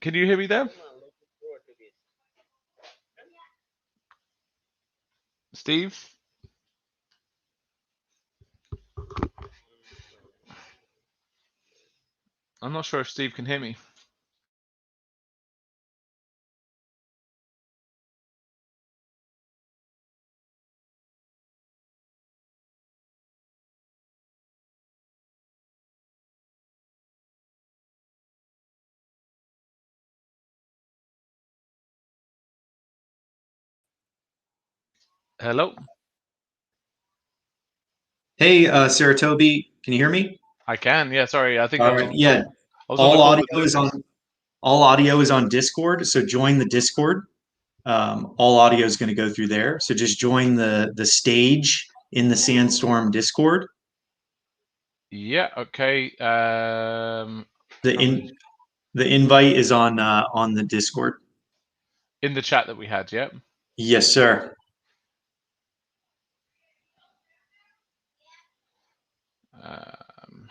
Can you hear me there? Steve? I'm not sure if Steve can hear me. Hello? Hey, Sarutobi, can you hear me? I can. Yeah, sorry. I think I All was right. on the Yeah, call. I was on the all call with audio is Lucas. on all audio is on Discord. So join the Discord. All audio is going to go through there. So just join the stage in the Sandstorm Discord. Yeah, okay. The How many? in the invite is on the Discord. In the chat that we had, yeah. Yes, sir. Um,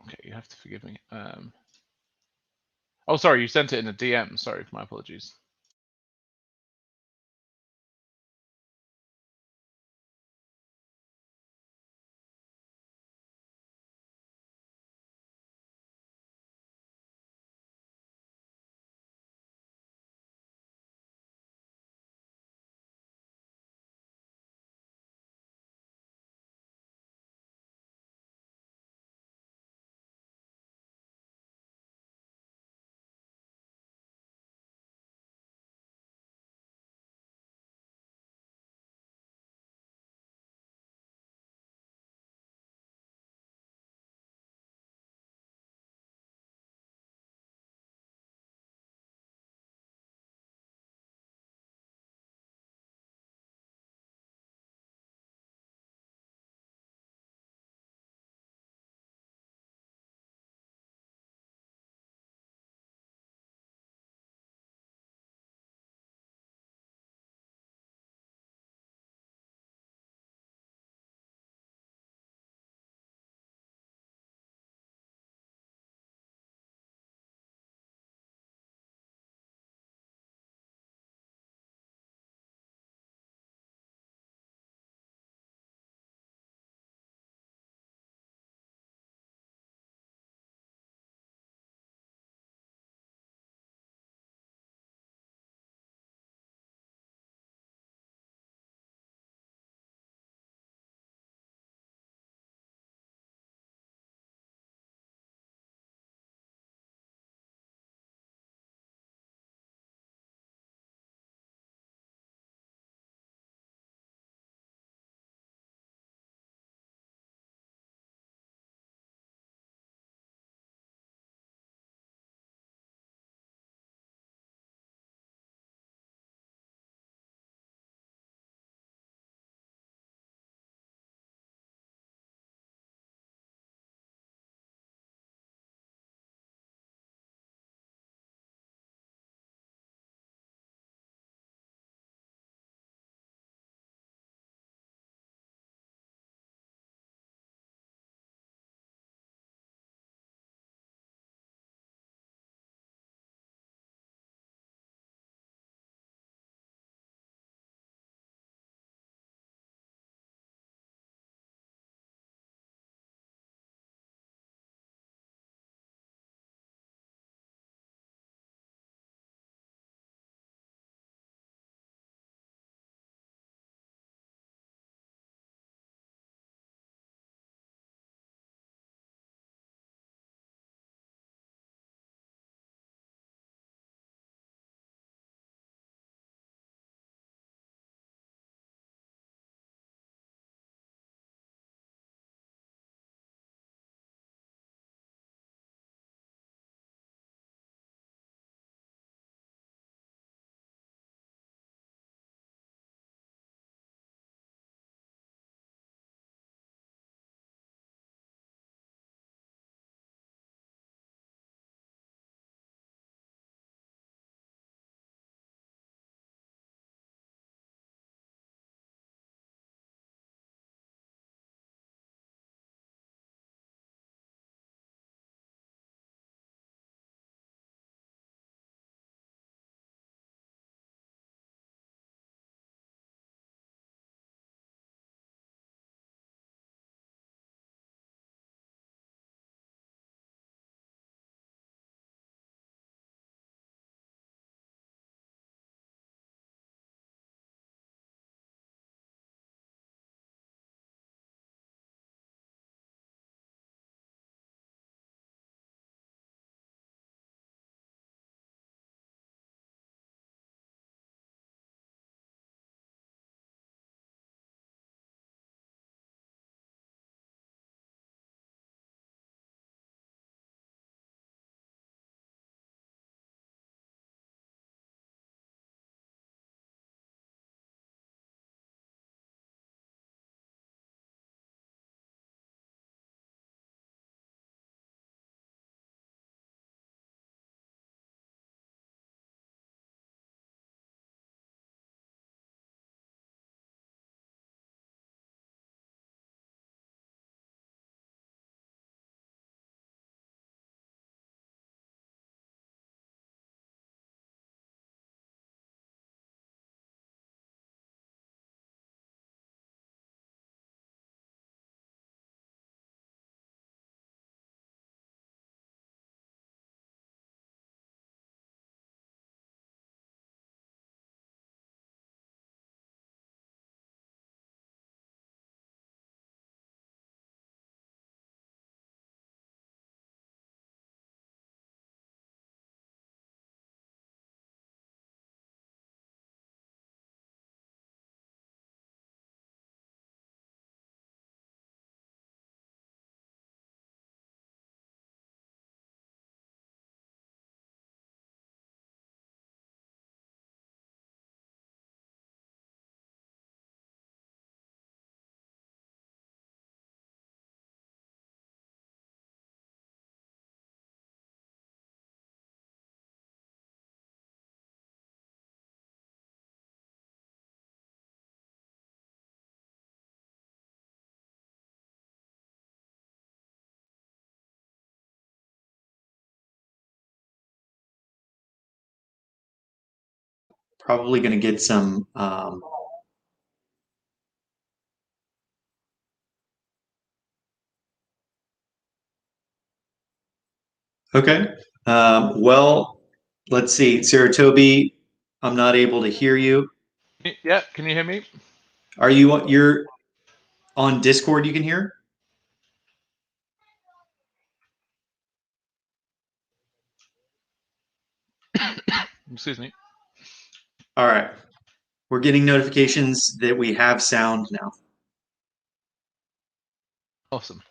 okay, you have to forgive me. Oh, sorry, you sent it in a DM. Sorry, my apologies. Probably going to get some. Okay. Well, let's see. Sarutobi, I'm not able to hear you. Yeah, can you hear me? Are you're on Discord you can hear? Excuse me. All right. We're getting notifications that we have sound now. Awesome.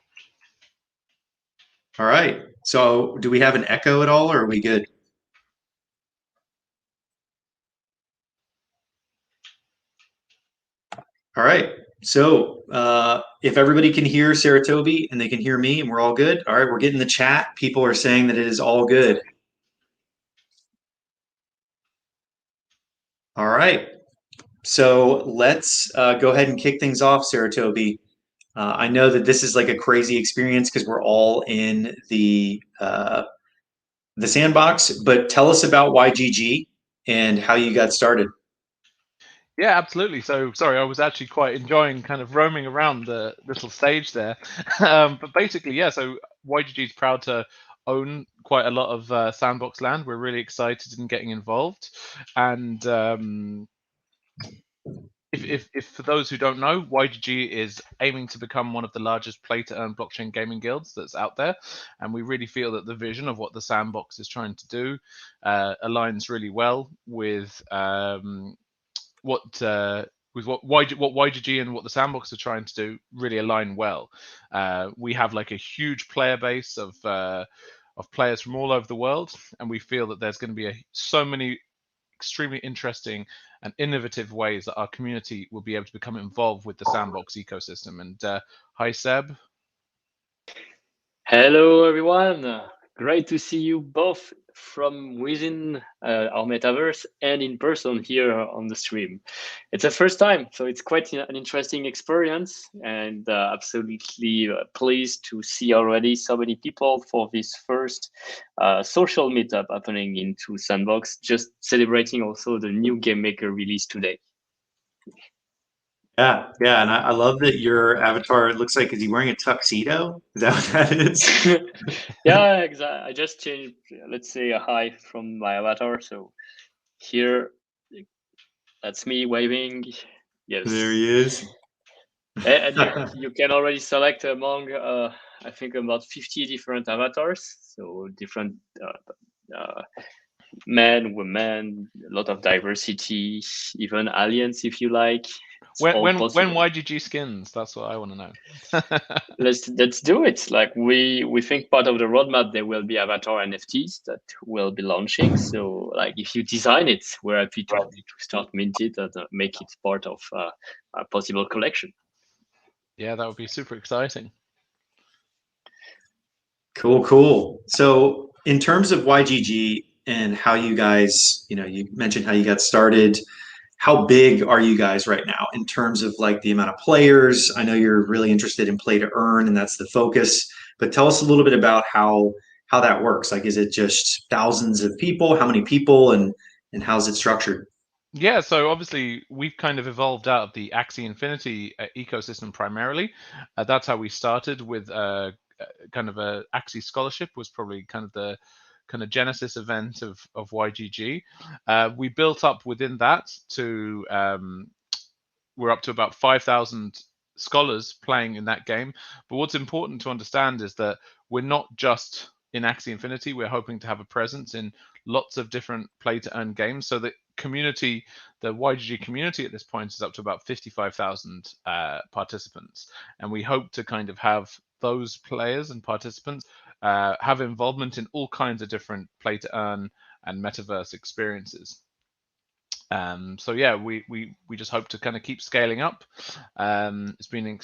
All right. So do we have an echo at all, or are we good? All right. So if everybody can hear Sarutobi and they can hear me and we're all good, all right, we're getting the chat. People are saying that it is all good. All right. So let's go ahead and kick things off, Sarutobi. I know that this is like a crazy experience because we're all in the sandbox, but tell us about YGG and how you got started. Yeah, absolutely. So, sorry, I was actually quite enjoying kind of roaming around the little stage there. But basically, yeah, so YGG is proud to own quite a lot of Sandbox land. We're really excited in getting involved. And if for those who don't know, YGG is aiming to become one of the largest play-to-earn blockchain gaming guilds that's out there, and we really feel that the vision of what the Sandbox is trying to do aligns really well what what YGG and what the Sandbox are trying to do really align well. We have like a huge player base of players from all over the world, and we feel that there's going to be so many extremely interesting and innovative ways that our community will be able to become involved with the Sandbox ecosystem. And hi, Seb. Hello, everyone. Great to see you both from within our metaverse and in person here on the stream. It's a first time, so it's quite an interesting experience, and absolutely pleased to see already so many people for this first social meetup happening into Sandbox, just celebrating also the new Game Maker release today. Yeah, yeah, and I love that your avatar. It looks like is he wearing a tuxedo? Is that what that is? Yeah, exactly. I just changed, let's say, a hi from my avatar. So here, that's me waving. There Yes, he is. and you can already select among I think about 50 different avatars. So different men, women, a lot of diversity, even aliens if you like. It's When all when when possible. YGG skins? That's what I want to know. Let's do it. Like we think part of the roadmap there will be avatar NFTs that will be launching. So like if you design it, we're happy to start mint it and make it part of a possible collection. Yeah, that would be super exciting. Cool, cool. So, in terms of YGG and how you guys, you mentioned how you got started. How big are you guys right now in terms of like the amount of players? I know you're really interested in play to earn, and that's the focus. But tell us a little bit about how that works. Like, is it just thousands of people? How many people, and how's it structured? Yeah, so obviously we've kind of evolved out of the Axie Infinity ecosystem primarily. That's how we started with kind of a Axie scholarship was probably kind of the kind of genesis event of YGG. We built up within that to we're up to about 5,000 scholars playing in that game. But what's important to understand is that we're not just in Axie Infinity. We're hoping to have a presence in lots of different play to earn games. So the community, the YGG community at this point is up to about 55,000 participants. And we hope to kind of have those players and participants have involvement in all kinds of different play to earn and metaverse experiences. So yeah, we just hope to kind of keep scaling up. It's been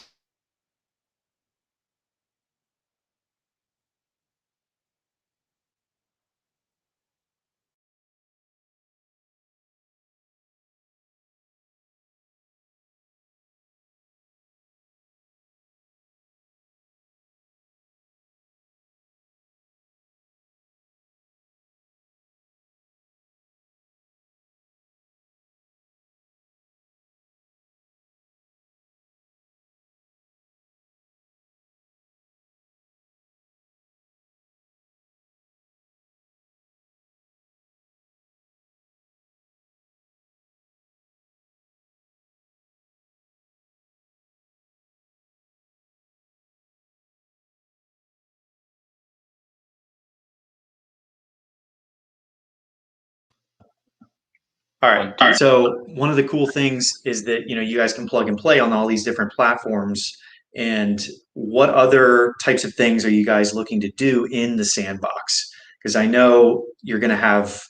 All right. So one of the cool things is that you guys can plug and play on all these different platforms. And what other types of things are you guys looking to do in the sandbox? Because I know you're going to have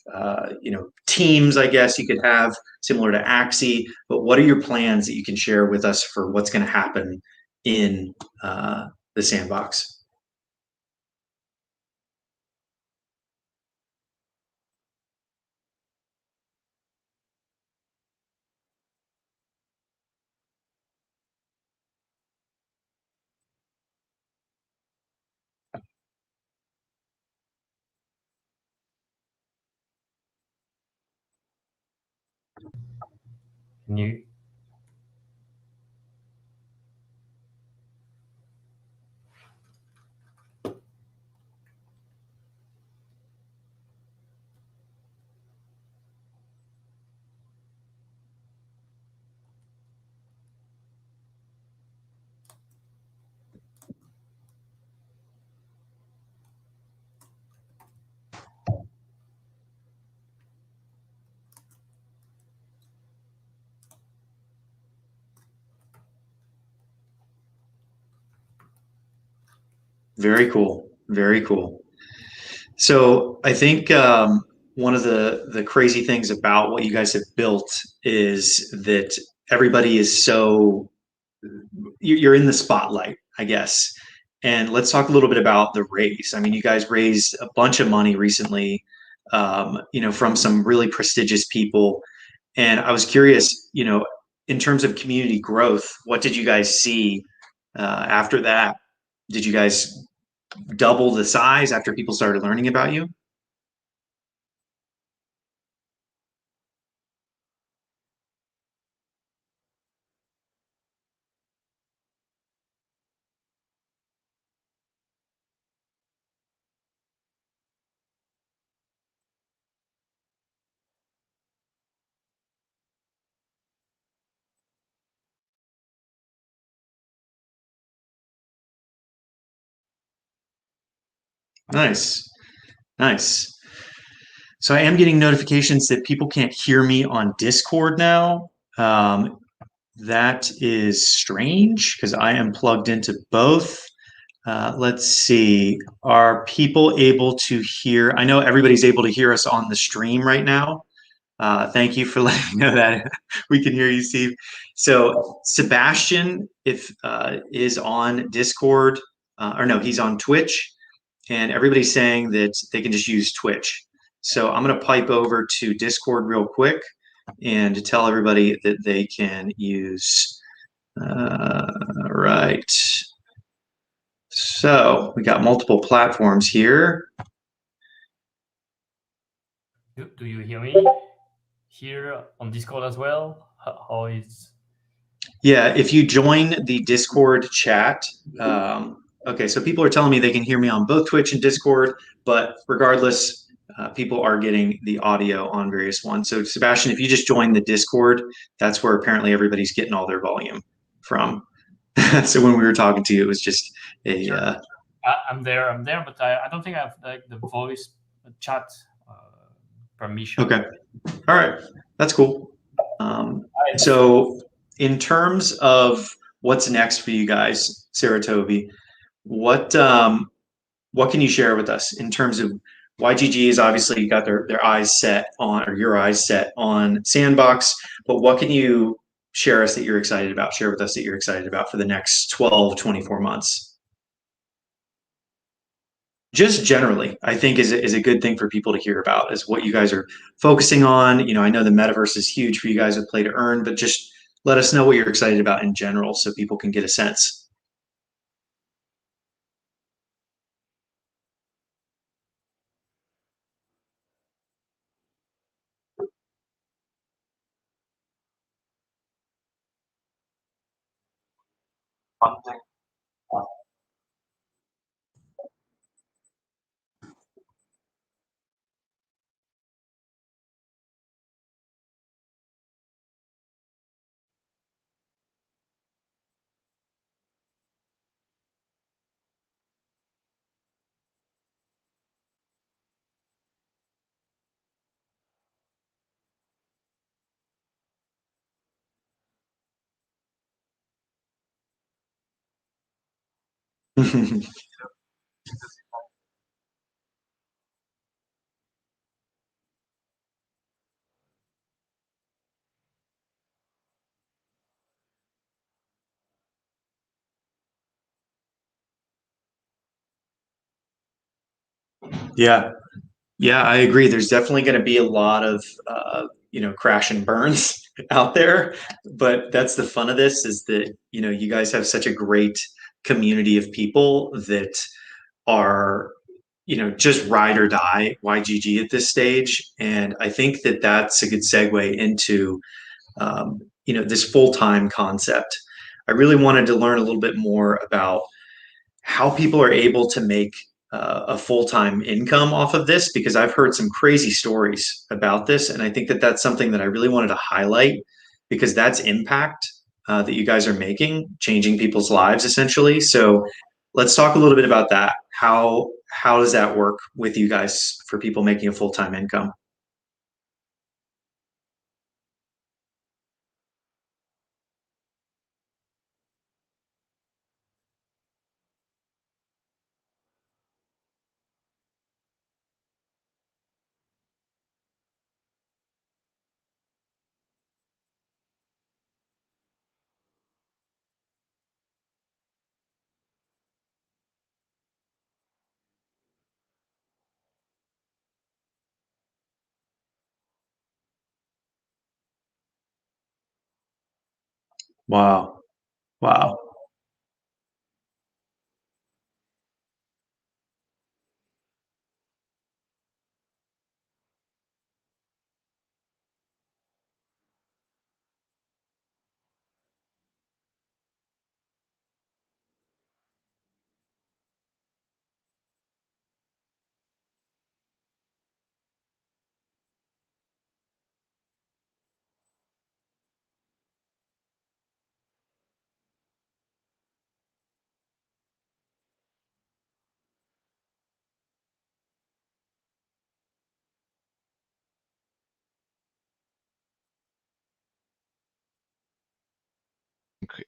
teams, I guess you could have similar to Axie. But what are your plans that you can share with us for what's going to happen in the sandbox? New. Very cool. Very cool. So I think one of the crazy things about what you guys have built is that everybody is so you're in the spotlight, I guess. And let's talk a little bit about the raise. I mean, you guys raised a bunch of money recently, from some really prestigious people. And I was curious, in terms of community growth, what did you guys see after that? Did you guys double the size after people started learning about you? Nice. Nice. So I am getting notifications that people can't hear me on Discord now. That is strange because I am plugged into both. Let's see. Are people able to hear? I know everybody's able to hear us on the stream right now. Thank you for letting me know that we can hear you, Steve. So Sebastian, if is on Discord, or no, he's on Twitch, and everybody's saying that they can just use Twitch. So I'm going to pipe over to Discord real quick and tell everybody that they can use. Right. So we got multiple platforms here. Do you hear me here on Discord as well? How is? Yeah, if you join the Discord chat, okay, so people are telling me they can hear me on both Twitch and Discord, but regardless, people are getting the audio on various ones. So Sebastian, if you just join the Discord, that's where apparently everybody's getting all their volume from. So when we were talking to you, it was just a. Sure. I'm there, but I don't think I have like the voice chat permission. Okay. All right. That's cool. So in terms of what's next for you guys, Sarutobi, what can you share with us in terms of YGG is obviously got their eyes set on, or your eyes set on Sandbox, but what can you share us that you're excited about? Share with us that you're excited about for the next 12, 24 months. Just generally, I think is a good thing for people to hear about is what you guys are focusing on. I know the metaverse is huge for you guys with Play to Earn, but just let us know what you're excited about in general so people can get a sense. Yeah, yeah, I agree. There's definitely going to be a lot of crash and burns out there, but that's the fun of this is that you guys have such a great community of people that are just ride or die YGG at this stage, and I think that that's a good segue into this full time concept. I really wanted to learn a little bit more about how people are able to make a full-time income off of this because I've heard some crazy stories about this, and I think that that's something that I really wanted to highlight because that's impact that you guys are making, changing people's lives essentially. So let's talk a little bit about that. How does that work with you guys for people making a full-time income? Wow. Wow.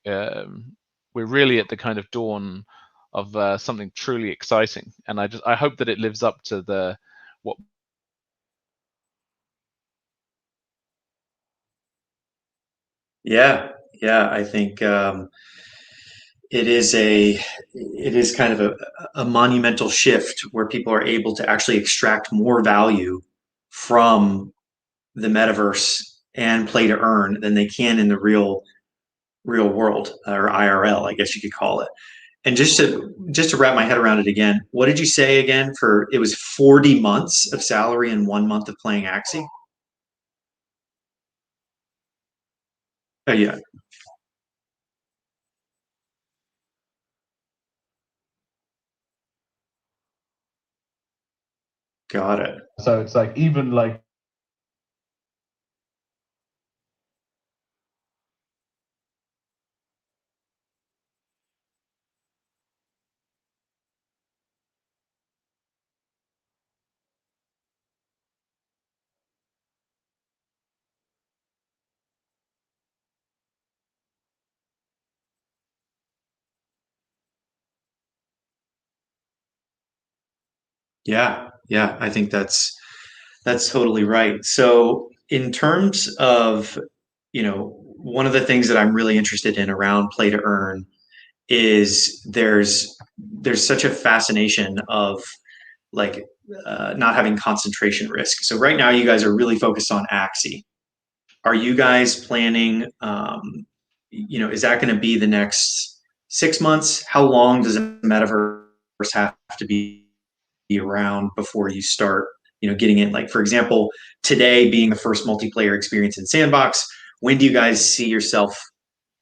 We're really at the kind of dawn of something truly exciting, and I hope that it lives up to the what. Yeah, yeah, I think it is kind of a monumental shift where people are able to actually extract more value from the metaverse and play to earn than they can in the real world or IRL, I guess you could call it. And just to wrap my head around it again, what did you say again? For it was 40 months of salary and 1 month of playing Axie. Oh yeah, got it. So it's like even like Yeah, yeah, I think that's totally right. So in terms of, one of the things that I'm really interested in around play to earn is there's such a fascination of like not having concentration risk. So right now you guys are really focused on Axie. Are you guys planning is that going to be the next 6 months? How long does a metaverse have to be around before you start, getting in? Like for example, today being the first multiplayer experience in Sandbox, when do you guys see yourself,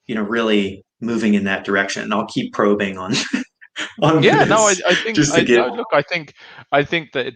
really moving in that direction? And I'll keep probing on on yeah, no, I, this I think just to get. look, I think that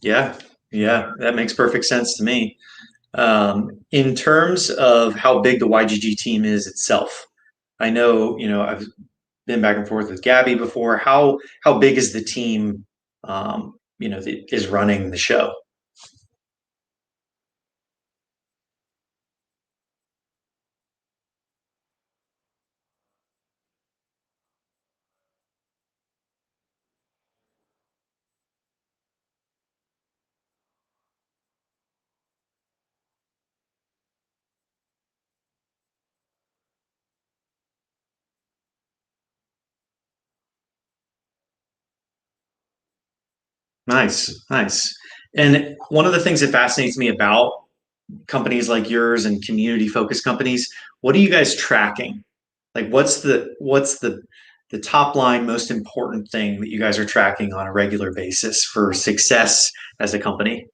Yeah, yeah, that makes perfect sense to me. In terms of how big the YGG team is itself, I know, I've been back and forth with Gabby before. How big is the team, that is running the show? Nice, nice. And one of the things that fascinates me about companies like yours and community focused companies, what are you guys tracking? Like what's the top line most important thing that you guys are tracking on a regular basis for success as a company?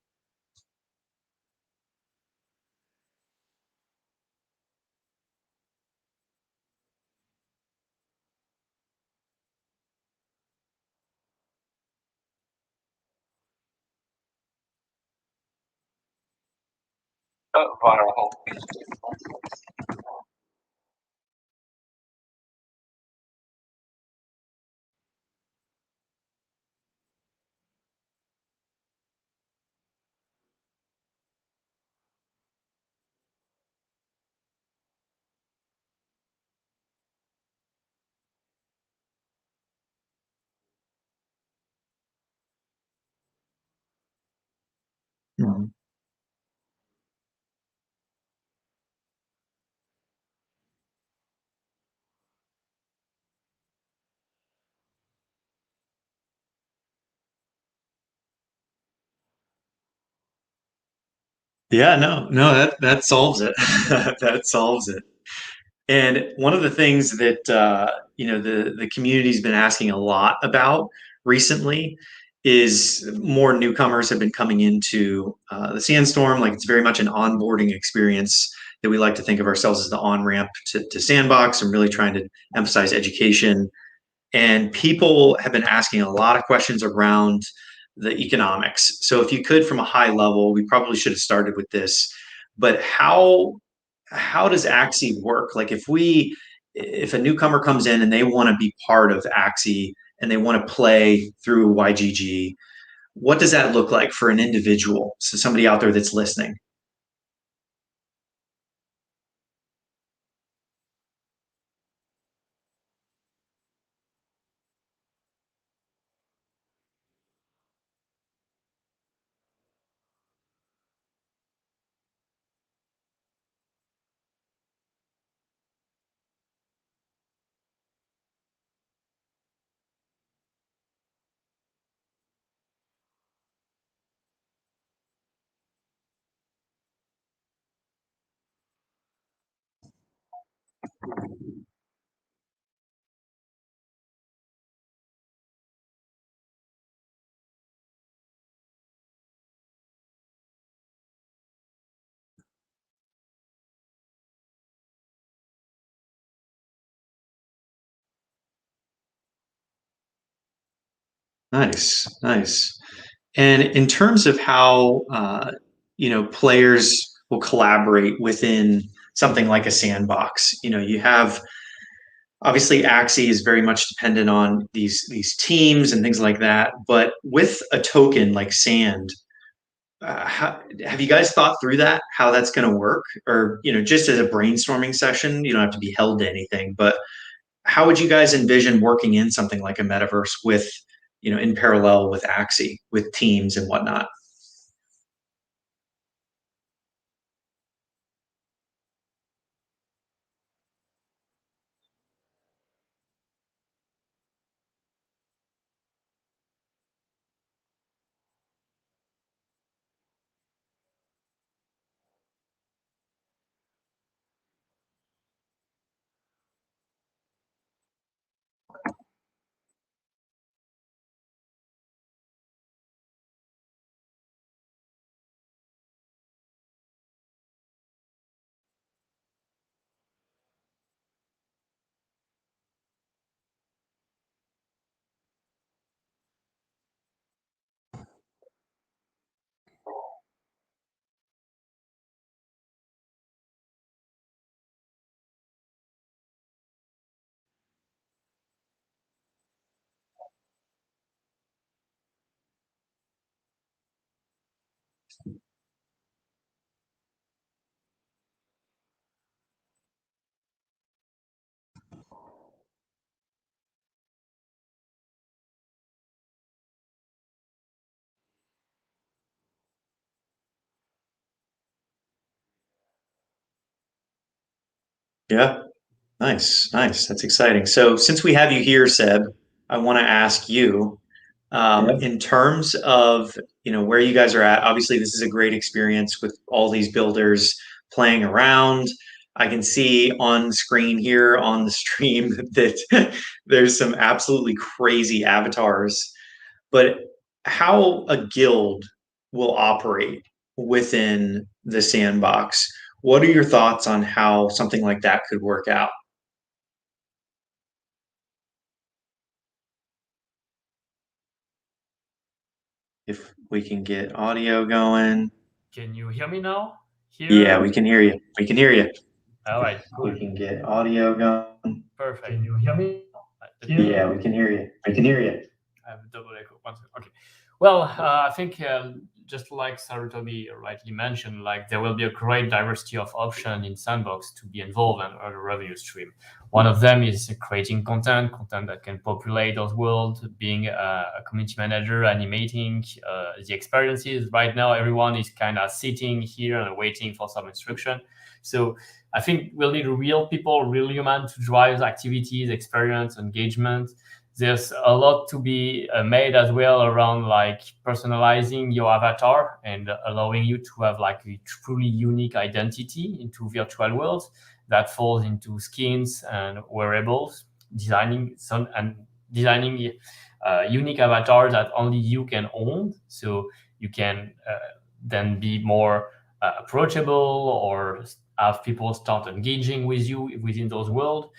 Mhm. Yeah, no, that solves it. That solves it. And one of the things that the community's been asking a lot about recently is more newcomers have been coming into the Sandstorm. Like it's very much an onboarding experience that we like to think of ourselves as the on ramp to Sandbox, and really trying to emphasize education. And people have been asking a lot of questions around the economics. So if you could, from a high level, we probably should have started with this, but how does Axie work? Like if a newcomer comes in and they want to be part of Axie and they want to play through YGG, what does that look like for an individual? So somebody out there that's listening. Nice, nice. And in terms of how players will collaborate within something like a sandbox, you have obviously Axie is very much dependent on these teams and things like that. But with a token like Sand, have you guys thought through that? How that's going to work, or just as a brainstorming session? You don't have to be held to anything, but how would you guys envision working in something like a metaverse with in parallel with Axie, with teams and whatnot? Yeah. Nice. Nice. That's exciting. So since we have you here, Seb, I want to ask you, in terms of, where you guys are at. Obviously, this is a great experience with all these builders playing around. I can see on screen here on the stream that there's some absolutely crazy avatars. But how a guild will operate within the sandbox, what are your thoughts on how something like that could work out? If we can get audio going. Can you hear me now? Here? Yeah, we can hear you. We can hear you. All right, cool. We can get audio going. Perfect. Can you hear me? Yeah, we can hear you. We can hear you. I have a double echo. One second. Okay. Well, I think just like Sarutobi rightly mentioned, like there will be a great diversity of options in Sandbox to be involved in a revenue stream. One of them is creating content that can populate those worlds, being a community manager, animating the experiences. Right now, everyone is kind of sitting here and waiting for some instruction. So I think we'll need real people, real human to drive activities, experience, engagement. There's a lot to be made as well around like personalizing your avatar and allowing you to have like a truly unique identity into virtual worlds that falls into skins and wearables, designing unique avatars that only you can own, so you can then be more approachable or have people start engaging with you within those worlds.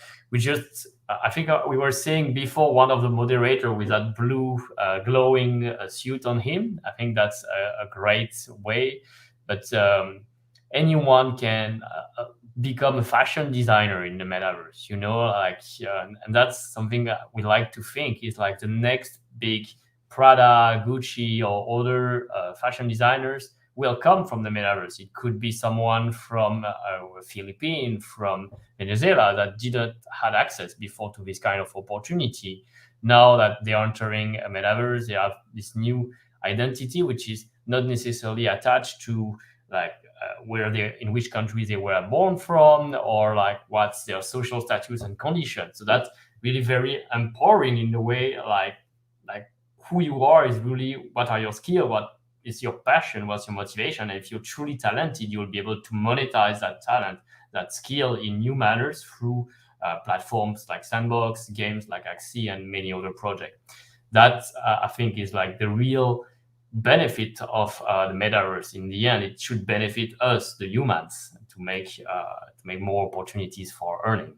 I think we were saying before, one of the moderator with that blue glowing suit on him. I think that's a great way, but anyone can become a fashion designer in the metaverse, and that's something that we like to think is like the next big Prada, Gucci, or other fashion designers will come from the metaverse. It could be someone from Philippines, from Venezuela that didn't had access before to this kind of opportunity. Now that they are entering a metaverse, they have this new identity, which is not necessarily attached to like where they, in which country they were born from, or like what's their social status and condition. So that's really very empowering in the way, like who you are is really what are your skills, what is your passion, what's your motivation. And if you're truly talented, you'll be able to monetize that talent, that skill in new manners through platforms like Sandbox, games like Axie, and many other projects. That I think is like the real benefit of the metaverse. In the end, it should benefit us, the humans, to make more opportunities for earning.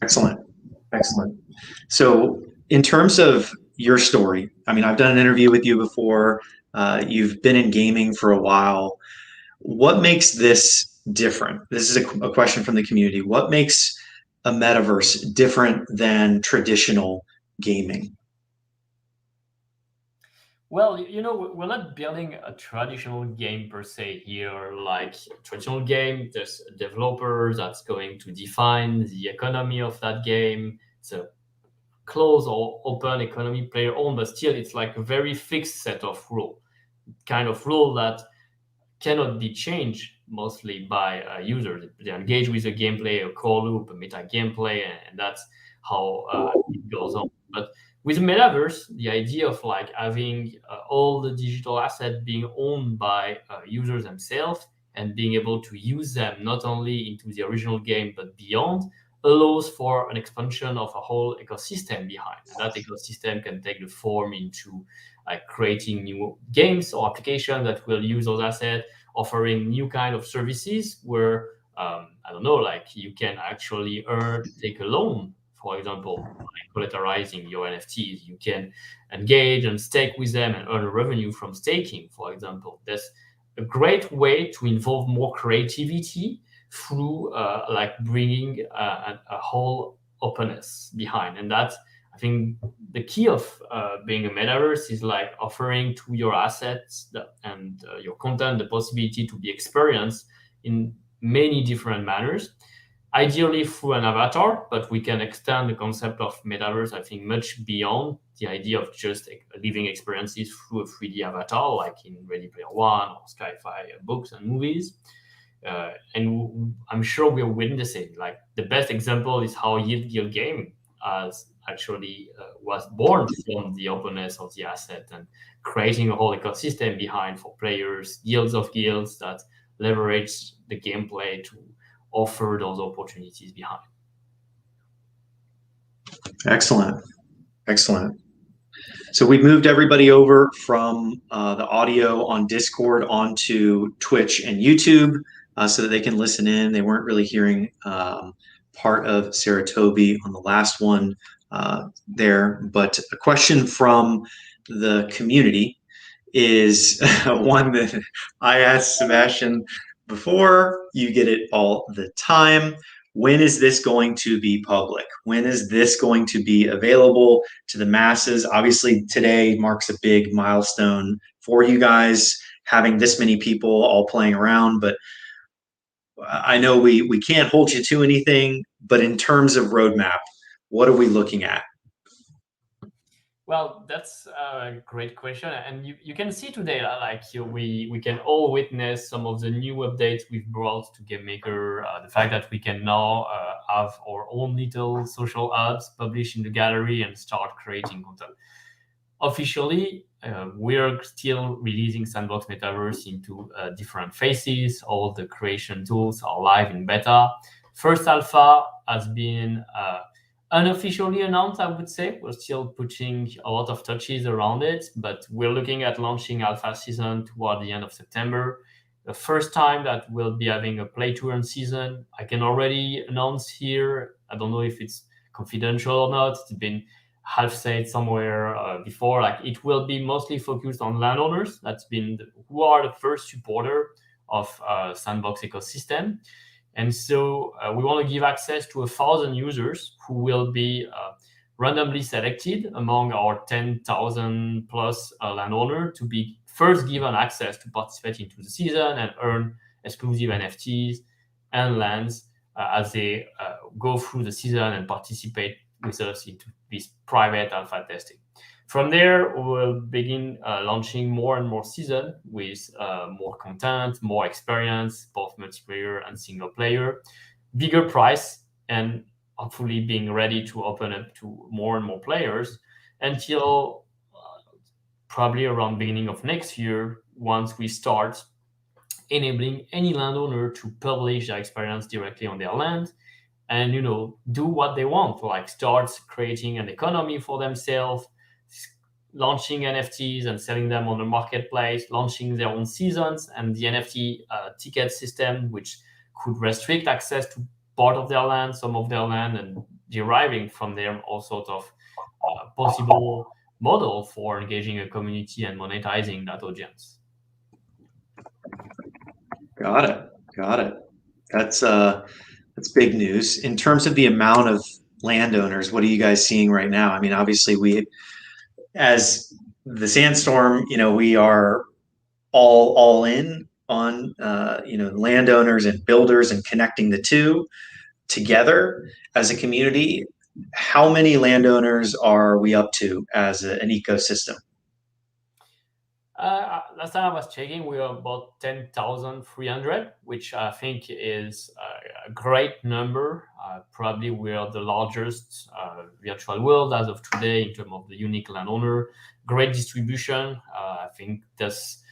Excellent. Excellent. So, in terms of your story, I mean, I've done an interview with you before. You've been in gaming for a while. What makes this different? This is a question from the community. What makes a metaverse different than traditional gaming? Well, we're not building a traditional game per se here. Like traditional game, there's a developer that's going to define the economy of that game. It's a closed or open economy, player owned, but still it's like a very fixed set of rule, kind of rule that cannot be changed mostly by users. They engage with a gameplay, a core loop, a meta gameplay, and that's how it goes on. But with metaverse, the idea of like having all the digital assets being owned by users themselves and being able to use them not only into the original game but beyond allows for an expansion of a whole ecosystem behind. And that ecosystem can take the form into like creating new games or applications that will use those assets, offering new kind of services where I don't know, like you can actually take a loan, for example, by collateralizing your NFTs. You can engage and stake with them and earn revenue from staking, for example. That's a great way to involve more creativity through like bringing a whole openness behind. And that, I I think the key of being a metaverse is like offering to your assets and your content the possibility to be experienced in many different manners, ideally through an avatar, but we can extend the concept of metaverse, I think, much beyond the idea of just living experiences through a 3D avatar, like in Ready Player One or sci-fi books and movies. And I'm sure we're witnessing, like, the best example is how Yield Guild game actually was born from the openness of the asset and creating a whole ecosystem behind for players, guilds of guilds that leverage the gameplay to offer those opportunities behind. Excellent. So we moved everybody over from the audio on Discord onto Twitch and YouTube so that they can listen in. They weren't really hearing part of Sarutobi on the last one there. But a question from the community is one that I asked Sebastian before. You get it all the time. When is this going to be public? When is this going to be available to the masses? Obviously, today marks a big milestone for you guys, having this many people all playing around. But I know we can't hold you to anything. But in terms of roadmap, what are we looking at? Well, that's a great question, and you can see today, like we can all witness some of the new updates we've brought to GameMaker. The fact that we can now have our own little social hubs published in the gallery and start creating content. Officially, we're still releasing Sandbox Metaverse into different phases. All the creation tools are live in beta. First alpha has been unofficially announced, I would say. We're still putting a lot of touches around it, but we're looking at launching alpha season toward the end of September. The first time that we'll be having a play to earn season. I can already announce here, I don't know if it's confidential or not, it's been half said somewhere before, like it will be mostly focused on landowners. Who are the first supporter of Sandbox ecosystem. And so we want to give access to 1,000 users who will be randomly selected among our 10,000 plus landowners to be first given access to participate into the season and earn exclusive NFTs and lands as they go through the season and participate with us into this private alpha testing. From there, we'll begin launching more and more season with more content, more experience, both multiplayer and single player, bigger price, and hopefully being ready to open up to more and more players until probably around beginning of next year, once we start enabling any landowner to publish their experience directly on their land and, do what they want, like start creating an economy for themselves, launching NFTs and selling them on the marketplace, launching their own seasons and the NFT ticket system, which could restrict access to part of their land, some of their land, and deriving from them all sorts of possible model for engaging a community and monetizing that audience. Got it. That's big news. In terms of the amount of landowners, what are you guys seeing right now? I mean, obviously as the SandStorm, we are all in on landowners and builders and connecting the two together as a community. How many landowners are we up to as an ecosystem? Last time I was checking, we are about 10,300, which I think is a great number. Probably we are the largest virtual world as of today in terms of the unique landowner. Great distribution. I think this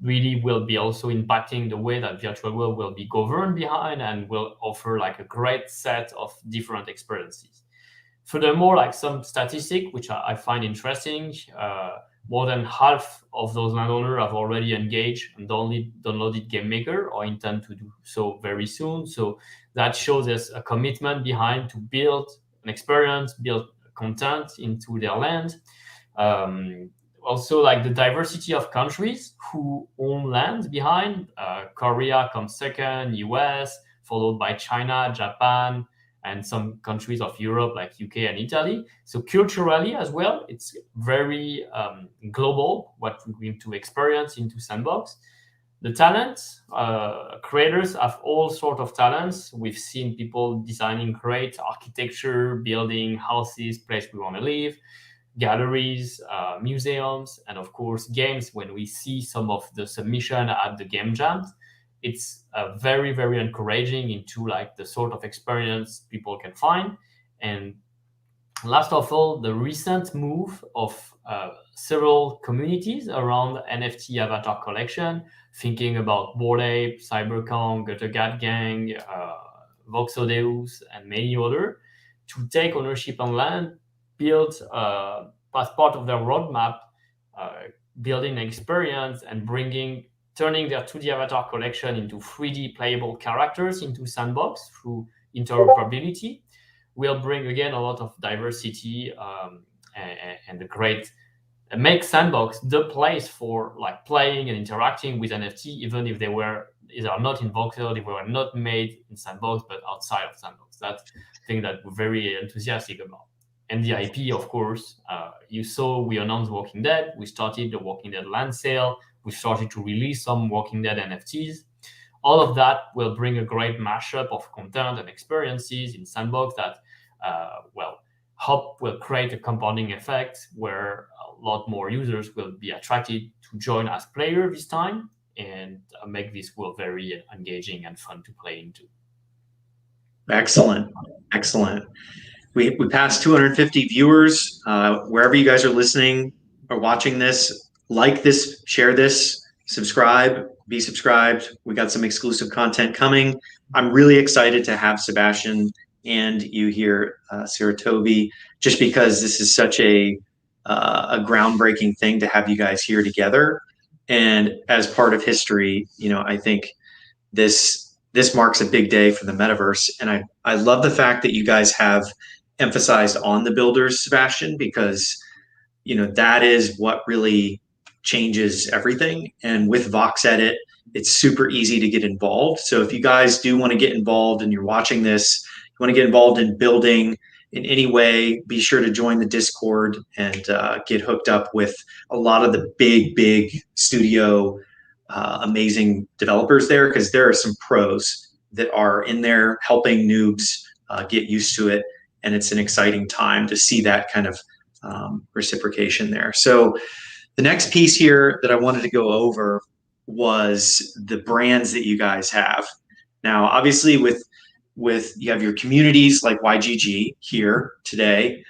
really will be also impacting the way that virtual world will be governed behind and will offer like a great set of different experiences. Furthermore, like some statistic, which I find interesting, more than half of those landowners have already engaged and downloaded GameMaker or intend to do so very soon. So that shows us a commitment behind to build an experience, build content into their land. Also, like the diversity of countries who own land behind. Korea comes second, US, followed by China, Japan, and some countries of Europe like UK and Italy. So culturally as well, it's very global what we're going to experience into Sandbox. The talents, creators have all sort of talents. We've seen people designing great architecture, building houses, place we want to live, galleries, museums, and of course games. When we see some of the submission at the game jams, it's very, very encouraging into like the sort of experience people can find. And last of all, the recent move of several communities around NFT avatar collection, thinking about Bored Ape, Cyberkong, Guttergat Gang, Voxodeus, and many other, to take ownership on land, build as part of their roadmap, building an experience and turning their 2D avatar collection into 3D playable characters into Sandbox through interoperability, will bring again a lot of diversity and the great make Sandbox the place for like playing and interacting with NFT, even if they are not in Voxel, if they were not made in Sandbox but outside of Sandbox. That's the thing that we're very enthusiastic about. And the IP, of course, you saw we announced Walking Dead. We started the Walking Dead land sale. We started to release some Walking Dead NFTs. All of that will bring a great mashup of content and experiences in Sandbox that, hope will create a compounding effect where a lot more users will be attracted to join as players this time and make this world very engaging and fun to play into. Excellent. We passed 250 viewers. Wherever you guys are listening or watching this, like this, share this, subscribe, be subscribed. We got some exclusive content coming. I'm really excited to have Sebastian and you here, Sarutobi, just because this is such a groundbreaking thing to have you guys here together. And as part of history, I think this marks a big day for the metaverse. And I love the fact that you guys have emphasized on the builders, Sebastian, because that is what really changes everything. And with Vox Edit, it's super easy to get involved. So if you guys do want to get involved and you're watching this, you want to get involved in building in any way, be sure to join the Discord and get hooked up with a lot of the big studio amazing developers there, because there are some pros that are in there helping noobs get used to it. And it's an exciting time to see that kind of reciprocation there. So the next piece here that I wanted to go over was the brands that you guys have. Now, obviously with you have your communities like YGG here today,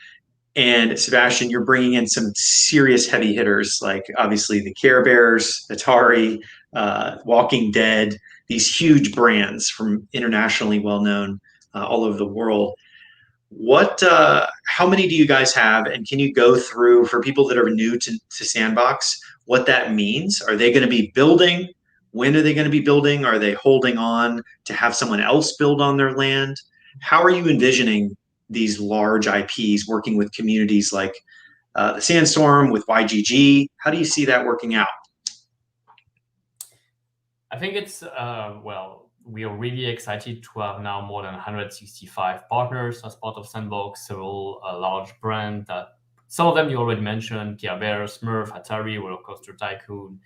and Sebastian, you're bringing in some serious heavy hitters, like obviously the Care Bears, Atari, Walking Dead, these huge brands from internationally well-known all over the world. How many do you guys have? And can you go through, for people that are new to Sandbox, what that means? Are they going to be building? When are they going to be building? Are they holding on to have someone else build on their land? How are you envisioning these large IPs working with communities like the SandStorm with YGG? How do you see that working out? I think it's, we are really excited to have now more than 165 partners as part of Sandbox, several large brands that some of them you already mentioned, Care Bears, Smurf, Atari, Roller Coaster Tycoon,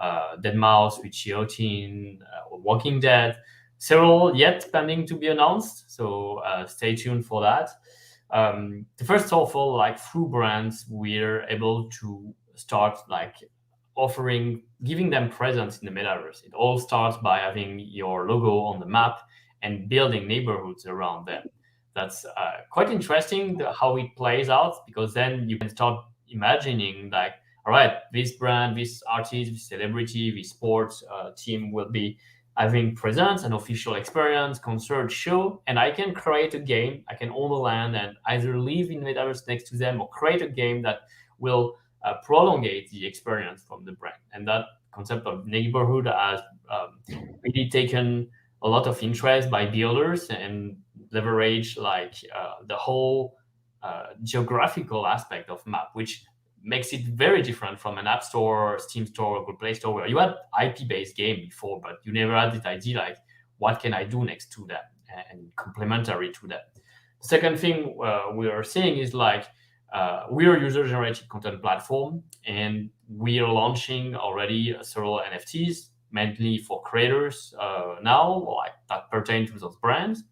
Deadmau5, Richie Walking Dead, several yet pending to be announced. So stay tuned for that. The first of all, like through brands, we're able to start like giving them presence in the metaverse. It all starts by having your logo on the map and building neighborhoods around them. That's quite interesting how it plays out, because then you can start imagining like, all right, this brand, this artist, this celebrity, this sports team will be having presence, an official experience, concert, show, and I can create a game. I can own the land and either live in metaverse next to them or create a game that will prolongate the experience from the brand. And that concept of neighborhood has really taken a lot of interest by builders and leverage like the whole geographical aspect of map, which makes it very different from an app store, Steam store, or Google Play Store, where you had IP-based game before, but you never had this idea like, what can I do next to that and complementary to that. Second thing we are seeing is like we are user-generated content platform, and we are launching already several NFTs, mainly for creators now, like that pertain to those brands.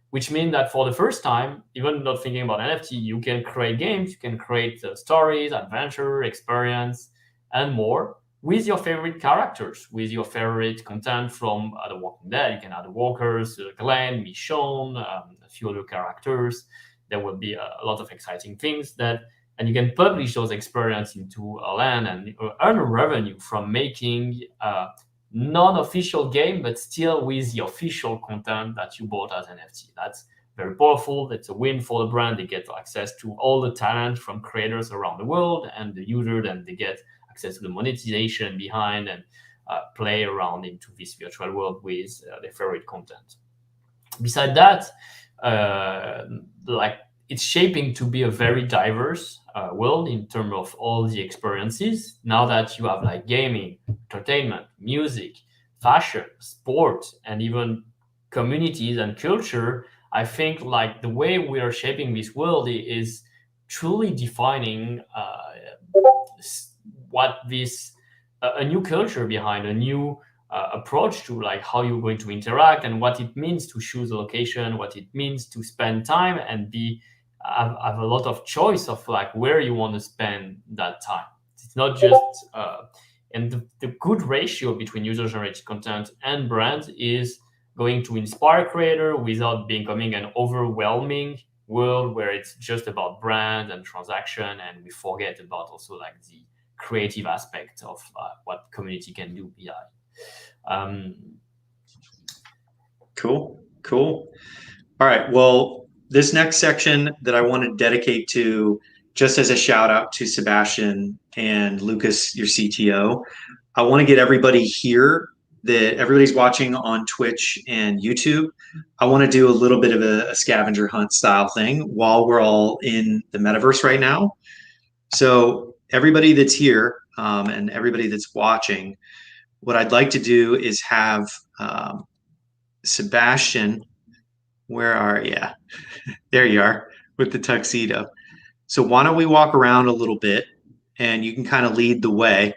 Which means that for the first time, even not thinking about NFT, you can create games, you can create stories, adventure, experience, and more with your favorite characters, with your favorite content from The Walking Dead. You can add the Walkers, Glenn, Michonne, a few other characters. There will be a lot of exciting things and you can publish those experiences into a land and earn revenue from making non-official game, but still with the official content that you bought as NFT. That's very powerful. It's a win for the brand. They get access to all the talent from creators around the world, and the user then they get access to the monetization behind and play around into this virtual world with their favorite content. Beside that, like it's shaping to be a very diverse world in terms of all the experiences. Now that you have like gaming, entertainment, music, fashion, sport, and even communities and culture, I think like the way we are shaping this world is truly defining what this a new culture behind a new approach to like how you're going to interact and what it means to choose a location, what it means to spend time and have a lot of choice of like where you want to spend that time. It's not just and the good ratio between user-generated content and brands is going to inspire creator without becoming an overwhelming world where it's just about brand and transaction, and we forget about also like the creative aspect of what community can do behind. Cool. All right. Well, this next section that I want to dedicate to, just as a shout out to Sebastian and Lucas, your CTO, I want to get everybody here that everybody's watching on Twitch and YouTube. I want to do a little bit of a scavenger hunt style thing while we're all in the metaverse right now. So everybody that's here and everybody that's watching, what I'd like to do is have Sebastian, where are you? There you are with the tuxedo. So why don't we walk around a little bit and you can kind of lead the way,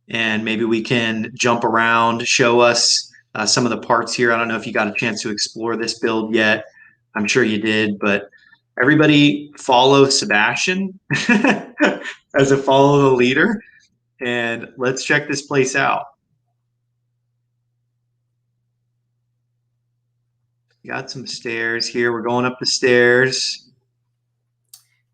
and maybe we can jump around, show us some of the parts here. I don't know if you got a chance to explore this build yet. I'm sure you did, but everybody follow Sebastian as a follow the leader, and let's check this place out. Got some stairs here. We're going up the stairs.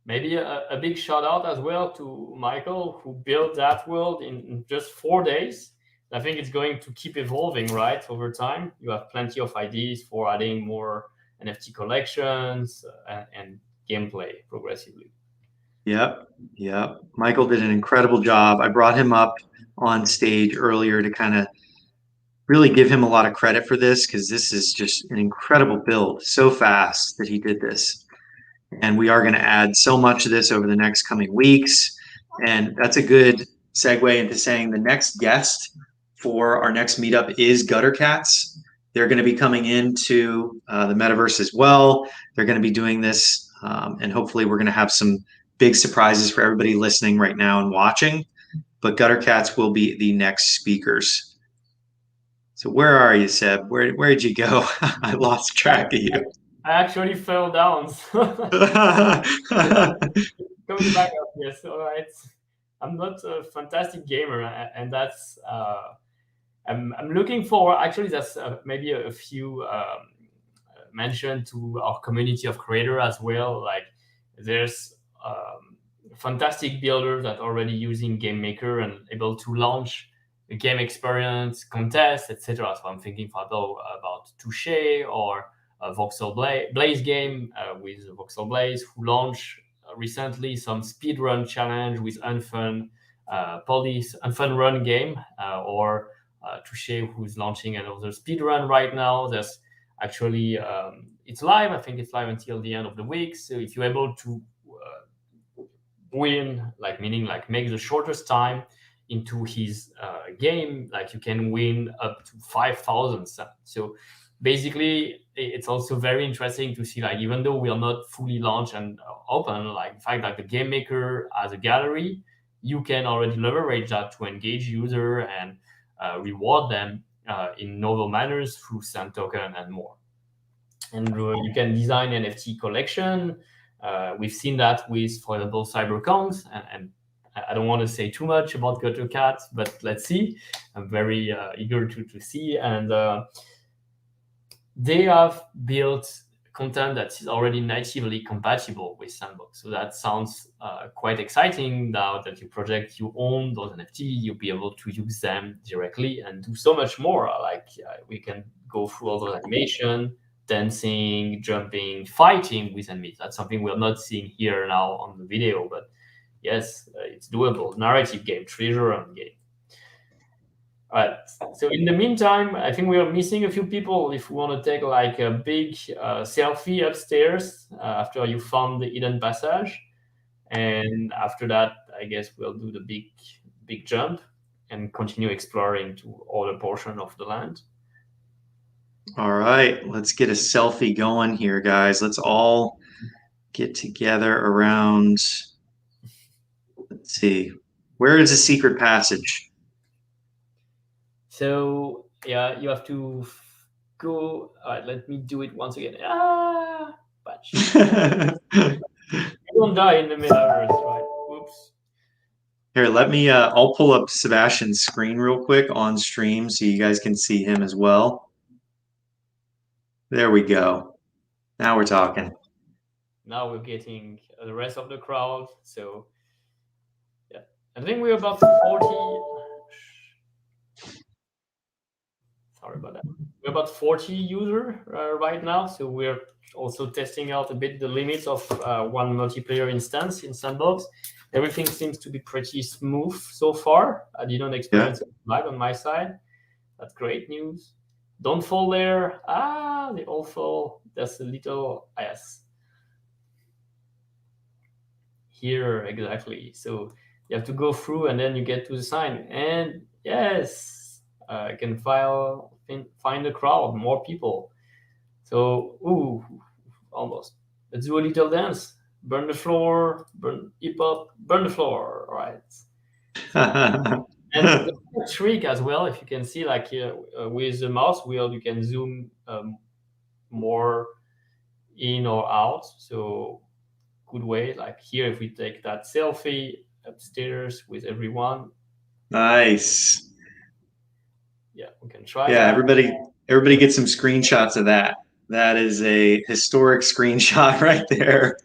Maybe a big shout out as well to Michael, who built that world in just 4 days. I think it's going to keep evolving, right, over time. You have plenty of ideas for adding more NFT collections and gameplay progressively. Yep. Michael did an incredible job. I brought him up on stage earlier to kind of really give him a lot of credit for this, because this is just an incredible build. So fast that he did this. And we are going to add so much of this over the next coming weeks. And that's a good segue into saying the next guest for our next meetup is Gutter Cats. They're going to be coming into the metaverse as well. They're going to be doing this, and hopefully we're going to have some big surprises for everybody listening right now and watching. But Gutter Cats will be the next speakers. So where are you, Seb? Where did you go? I lost track of you. I actually fell down. Coming back up, yes. All right. I'm not a fantastic gamer, and that's I'm looking for. Actually, that's maybe a few mention to our community of creator as well. Like there's fantastic builders that are already using Game Maker and able to launch a game experience, contest, etc. So I'm thinking about Touche or a Voxel Blaze game with Voxel Blaze, who launched recently some speedrun challenge with Unfun Run game, or Touche, who's launching another speedrun right now. There's actually it's live. I think it's live until the end of the week. So if you're able to win, like meaning like make the shortest time into his game, like you can win up to 5,000 cents. So basically, it's also very interesting to see, like, even though we are not fully launched and open, like the fact that the game maker as a gallery, you can already leverage that to engage user and reward them in novel manners through sand token and more. And you can design NFT collection. We've seen that with, for example, CyberCons, and I don't want to say too much about Gutter Cat, but let's see. I'm very eager to see. And they have built content that is already natively compatible with Sandbox. So that sounds quite exciting. Now that you project, you own those NFT, you'll be able to use them directly and do so much more. Like we can go through all those animation, dancing, jumping, fighting with enemies. That's something we're not seeing here now on the video, but yes, it's doable. Narrative game, treasure hunt game. All right. So in the meantime, I think we are missing a few people. If we want to take like a big selfie upstairs after you found the hidden passage, and after that, I guess we'll do the big jump and continue exploring to other portion of the land. All right, let's get a selfie going here, guys. Let's all get together around. Let's see. Where is the secret passage? So yeah, you have to go. All right, let me do it once again. Patch. You don't die in the metaverse, right? Oops. Here, let me. I'll pull up Sebastian's screen real quick on stream so you guys can see him as well. There we go. Now we're talking. Now we're getting the rest of the crowd. So yeah, I think we're about 40. Sorry about that. We're about 40 users right now, so we're also testing out a bit the limits of one multiplayer instance in Sandbox. Everything seems to be pretty smooth so far. I didn't experience a lag on my side. That's great news. Don't fall there. They all fall. That's a little, yes. Here, exactly. So you have to go through and then you get to the sign. And yes, I can find a crowd, more people. So, almost. Let's do a little dance. Burn the floor, burn hip hop, burn the floor. All right. And the trick as well, if you can see, like with the mouse wheel, you can zoom more in or out. So good way, like here, if we take that selfie upstairs with everyone. Nice. Yeah, we can try. Yeah, everybody get some screenshots of that. That is a historic screenshot right there.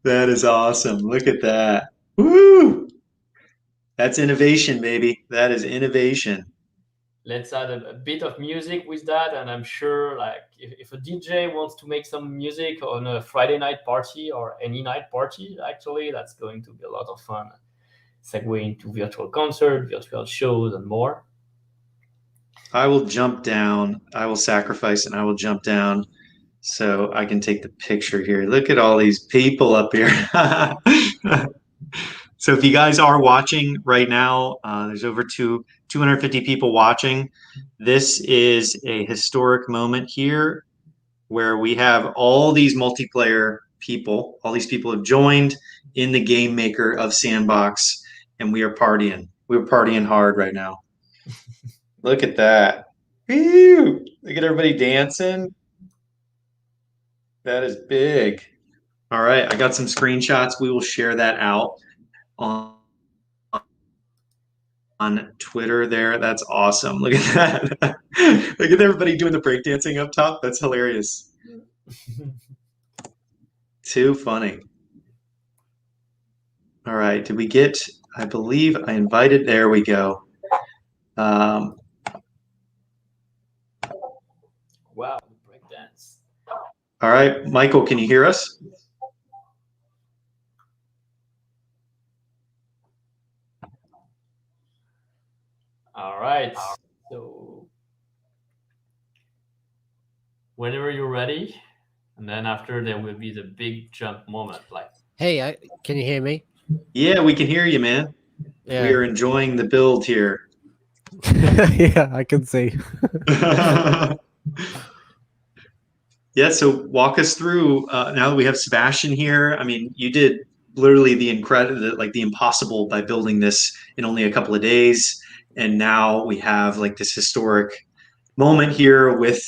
That is awesome. Look at that. Woo! That's innovation, baby. That is innovation. Let's add a bit of music with that, and I'm sure, like, if a DJ wants to make some music on a Friday night party or any night party, actually, that's going to be a lot of fun. Segue into virtual concert, virtual shows, and more. I will jump down. I will sacrifice and I will jump down so I can take the picture here. Look at all these people up here. So if you guys are watching right now, there's over 250 people watching. This is a historic moment here where we have all these multiplayer people. All these people have joined in the game maker of Sandbox, and we are partying. We're partying hard right now. Look at that. Woo! Look at everybody dancing. That is big. All right, I got some screenshots. We will share that out on Twitter there. That's awesome. Look at that. Look at everybody doing the breakdancing up top. That's hilarious. Too funny. All right, did we get, I believe I invited, there we go. Wow, breakdance. All right, Michael, can you hear us? All right. So whenever you're ready, and then after there will be the big jump moment. Like, hey, can you hear me? Yeah, we can hear you, man. Yeah. We are enjoying the build here. Yeah, I can see. Yeah, so walk us through now that we have Sebastian here. I mean, you did literally the incredible, like the impossible by building this in only a couple of days. And now we have like this historic moment here with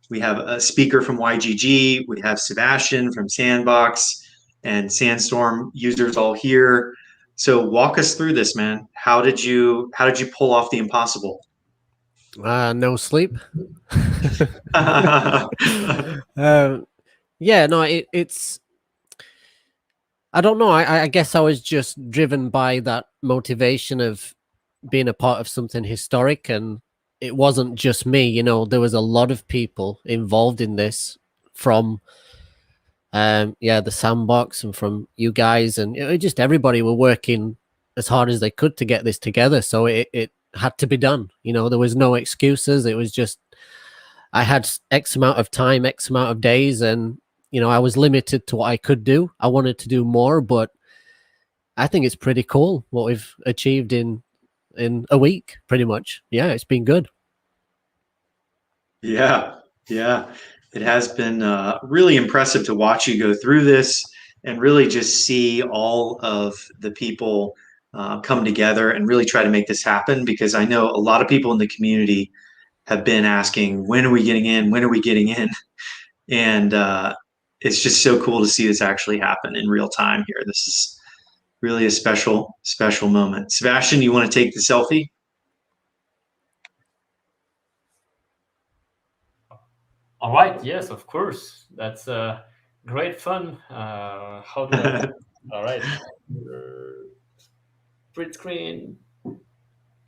we have a speaker from YGG, we have Sebastian from Sandbox and SandStorm users all here. So walk us through this, man. How did you pull off the impossible? No sleep. Yeah, no, it's. I don't know. I guess I was just driven by that motivation of being a part of something historic, and it wasn't just me. You know, there was a lot of people involved in this from, the Sandbox and from you guys, and just everybody were working as hard as they could to get this together. So it had to be done. You know, there was no excuses. It was just I had X amount of time, X amount of days, and I was limited to what I could do. I wanted to do more, but I think it's pretty cool what we've achieved in a week, pretty much. Yeah, it's been good. Yeah, yeah. It has been really impressive to watch you go through this and really just see all of the people come together and really try to make this happen because I know a lot of people in the community have been asking, when are we getting in? When are we getting in? And it's just so cool to see this actually happen in real time here. This is really a special, special moment. Sebastian, you want to take the selfie? All right. Yes, of course. That's great fun. How do I? All right. Print screen.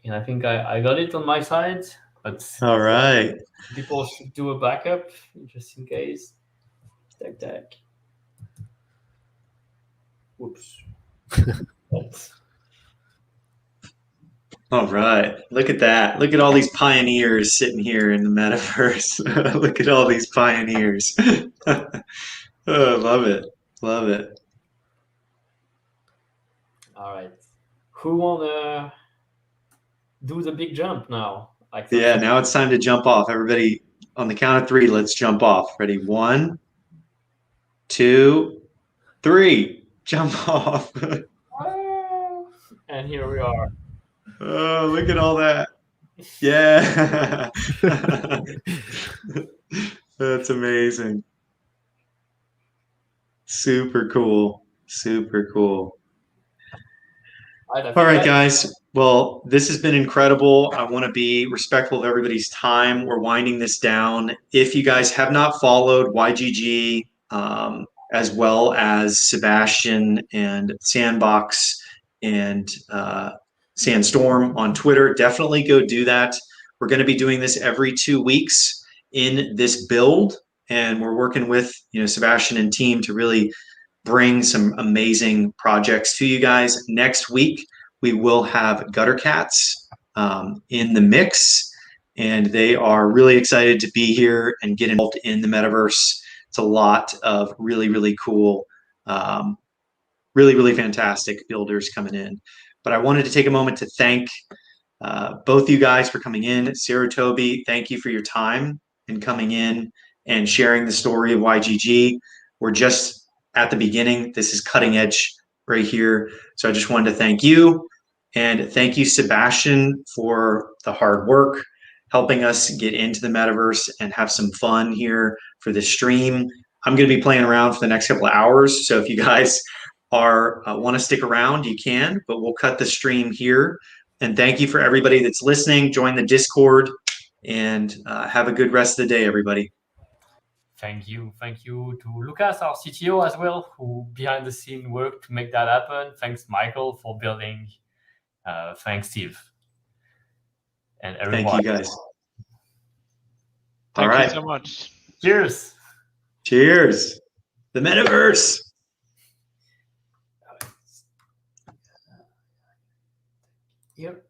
And I think I got it on my side, but All right. people should do a backup just in case. Tac. Whoops. All right. Look at that. Look at all these pioneers sitting here in the metaverse. Look at all these pioneers. Oh, love it. Love it. All right. Who wanna do the big jump now? Like Yeah, now it's time to jump off. Everybody, on the count of three, let's jump off. Ready? 1, 2, 3. Jump off. And here we are. Oh, look at all that. Yeah. That's amazing. Super cool. Super cool. All right, guys. Well, this has been incredible. I want to be respectful of everybody's time. We're winding this down. If you guys have not followed YGG, as well as Sebastian and Sandbox and SandStorm on Twitter, definitely go do that. We're going to be doing this every 2 weeks in this build, and we're working with Sebastian and team to really bring some amazing projects to you guys. Next week, we will have Gutter Cats in the mix, and they are really excited to be here and get involved in the metaverse. It's a lot of really, really cool, really, really fantastic builders coming in. But I wanted to take a moment to thank both you guys for coming in. Sarutobi, thank you for your time and coming in and sharing the story of YGG. We're just at the beginning. This is cutting edge right here. So I just wanted to thank you. And thank you, Sebastian, for the hard work, helping us get into the metaverse and have some fun here for the stream. I'm going to be playing around for the next couple of hours. So if you guys want to stick around, you can, but we'll cut the stream here. And thank you for everybody that's listening. Join the Discord and have a good rest of the day, everybody. Thank you to Lucas, our CTO as well, who behind the scene worked to make that happen. Thanks, Michael, for building. Thanks, Steve, and everyone. Thank you, guys. Thank you so much. Cheers. Cheers. The metaverse. Yep.